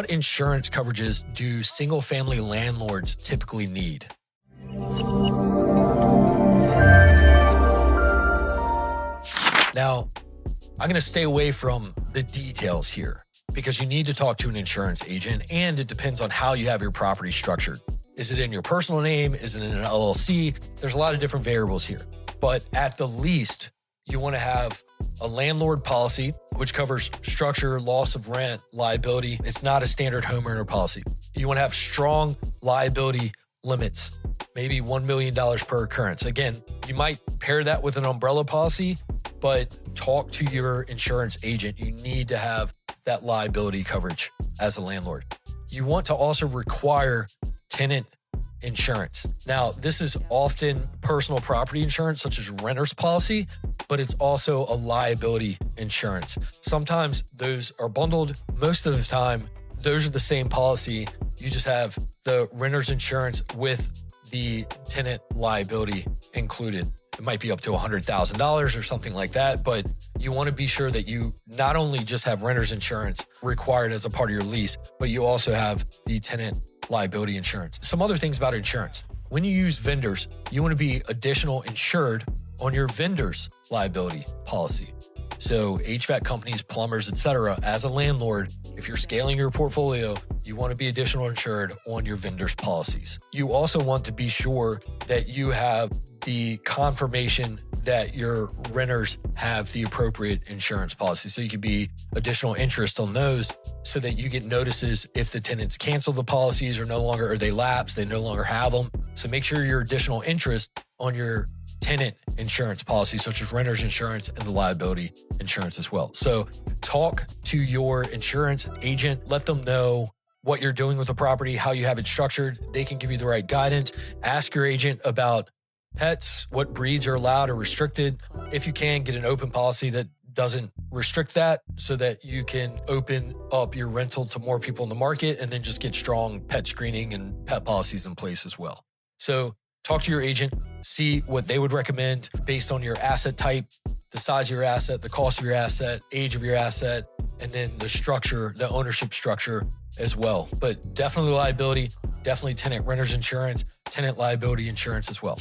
What insurance coverages do single-family landlords typically need? Now, I'm going to stay away from the details here because you need to talk to an insurance agent, and it depends on how you have your property structured. Is it in your personal name? Is it in an LLC? There's a lot of different variables here. But at the least, you want to have a landlord policy, which covers structure, loss of rent, liability. It's not a standard homeowner policy. You want to have strong liability limits, maybe $1 million per occurrence. Again, you might pair that with an umbrella policy, but talk to your insurance agent. You need to have that liability coverage as a landlord. You want to also require tenant insurance. Now, this is often personal property insurance, such as renter's policy, but it's also a liability insurance. Sometimes those are bundled. Most of the time, those are the same policy. You just have the renter's insurance with the tenant liability included. It might be up to $100,000 or something like that, but you want to be sure that you not only just have renter's insurance required as a part of your lease, but you also have the tenant liability insurance. Some other things about insurance. When you use vendors, you want to be additional insured on your vendor's liability policy. So HVAC companies, plumbers, etc. As a landlord, if you're scaling your portfolio, you want to be additional insured on your vendor's policies. You also want to be sure that you have the confirmation that your renters have the appropriate insurance policy. So you could be additional interest on those so that you get notices if the tenants cancel the policies or they lapse, they no longer have them. So make sure your additional interest on your tenant insurance policy, such as renter's insurance and the liability insurance as well. So talk to your insurance agent, let them know what you're doing with the property, how you have it structured. They can give you the right guidance. Ask your agent about pets, what breeds are allowed or restricted. If you can, get an open policy that doesn't restrict that so that you can open up your rental to more people in the market, and then just get strong pet screening and pet policies in place as well. So talk to your agent, see what they would recommend based on your asset type, the size of your asset, the cost of your asset, age of your asset, and then the structure, the ownership structure as well. But definitely liability, definitely tenant renter's insurance, tenant liability insurance as well.